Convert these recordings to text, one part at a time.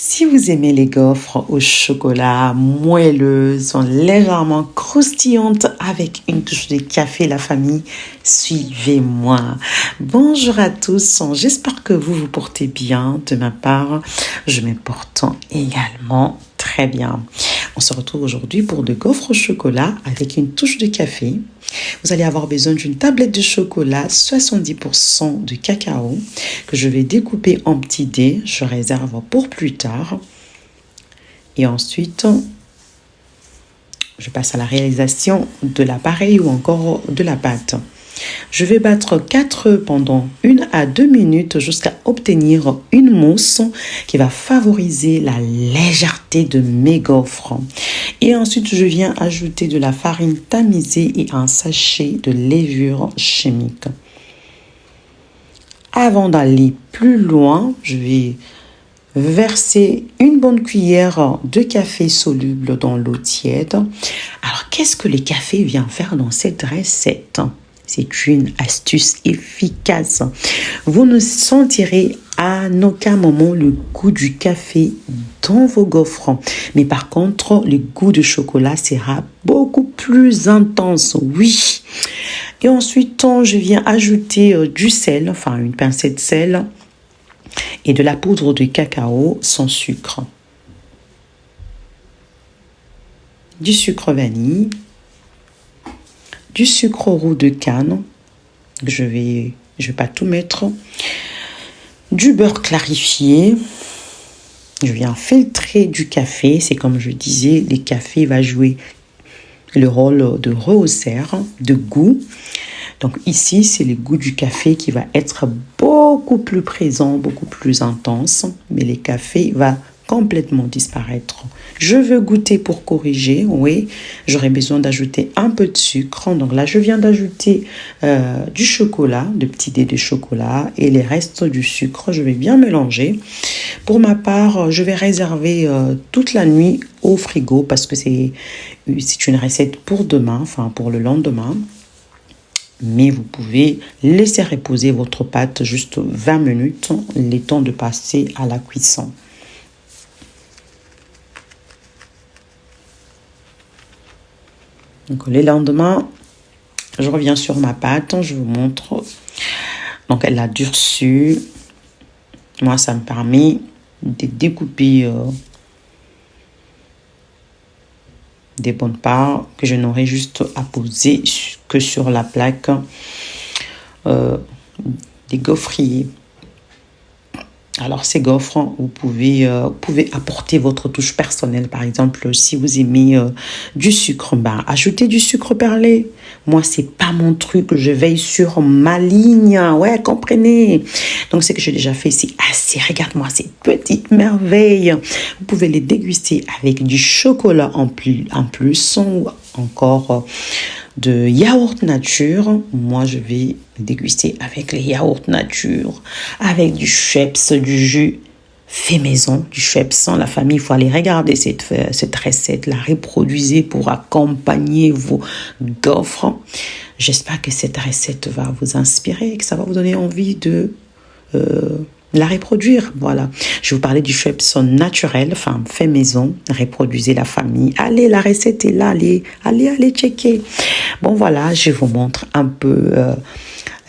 Si vous aimez les gaufres au chocolat moelleuses, légèrement croustillantes avec une touche de café, la famille, suivez-moi. Bonjour à tous, j'espère que vous vous portez bien. De ma part, je me porte également très bien. On se retrouve aujourd'hui pour de gaufres au chocolat avec une touche de café. Vous allez avoir besoin d'une tablette de chocolat, 70% de cacao, que je vais découper en petits dés. Je réserve pour plus tard. Et ensuite, je passe à la réalisation de l'appareil ou encore de la pâte. Je vais battre 4 œufs pendant 1 à 2 minutes jusqu'à obtenir une mousse qui va favoriser la légèreté de mes gaufres. Et ensuite, je viens ajouter de la farine tamisée et un sachet de levure chimique. Avant d'aller plus loin, je vais verser une bonne cuillère de café soluble dans l'eau tiède. Alors, qu'est-ce que le café vient faire dans cette recette ? C'est une astuce efficace. Vous ne sentirez à aucun moment le goût du café dans vos gaufres. Mais par contre, le goût du chocolat sera beaucoup plus intense, oui. Et ensuite, je viens ajouter du sel, enfin une pincée de sel et de la poudre de cacao sans sucre. Du sucre vanille. Du sucre roux de canne, je vais pas tout mettre, du beurre clarifié, je viens filtrer du café, c'est comme je disais, le café va jouer le rôle de rehausseur, de goût. Donc ici, c'est le goût du café qui va être beaucoup plus présent, beaucoup plus intense, mais le café va complètement disparaître. Je veux goûter pour corriger, oui, j'aurais besoin d'ajouter un peu de sucre. Donc là, je viens d'ajouter du chocolat, de petits dés de chocolat et les restes du sucre. Je vais bien mélanger. Pour ma part, je vais réserver toute la nuit au frigo parce que c'est une recette pour demain, enfin pour le lendemain. Mais vous pouvez laisser reposer votre pâte juste 20 minutes, le temps de passer à la cuisson. Donc, le lendemain, je reviens sur ma pâte, je vous montre. Donc, elle a durci. Moi, ça me permet de découper des bonnes parts que je n'aurai juste à poser que sur la plaque des gaufriers. Alors, ces gaufres, vous pouvez apporter votre touche personnelle. Par exemple, si vous aimez du sucre, ajoutez du sucre perlé. Moi, c'est pas mon truc. Je veille sur ma ligne. Ouais, comprenez. Donc, ce que j'ai déjà fait, c'est assez. Regarde-moi ces petites merveilles. Vous pouvez les déguster avec du chocolat en plus ou encore de yaourt nature. Moi, je vais déguster avec les yaourts nature, avec du Schweppes, du jus fait maison, du Schweppes. La famille, il faut aller regarder cette recette, la reproduisez pour accompagner vos gaufres. J'espère que cette recette va vous inspirer, que ça va vous donner envie de la reproduire. Voilà, je vais vous parler du Schweppes naturel, enfin fait maison. Reproduisez la famille. Allez, la recette est là. Allez checker. Bon, voilà, je vous montre un peu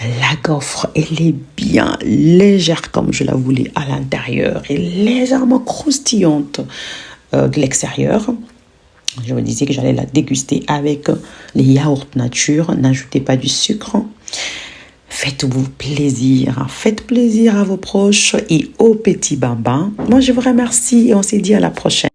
la gaufre. Elle est bien légère comme je la voulais à l'intérieur et légèrement croustillante de l'extérieur. Je vous disais que j'allais la déguster avec les yaourts nature. N'ajoutez pas du sucre. Faites-vous plaisir. Faites plaisir à vos proches et aux petits bambins. Moi, je vous remercie et on se dit à la prochaine.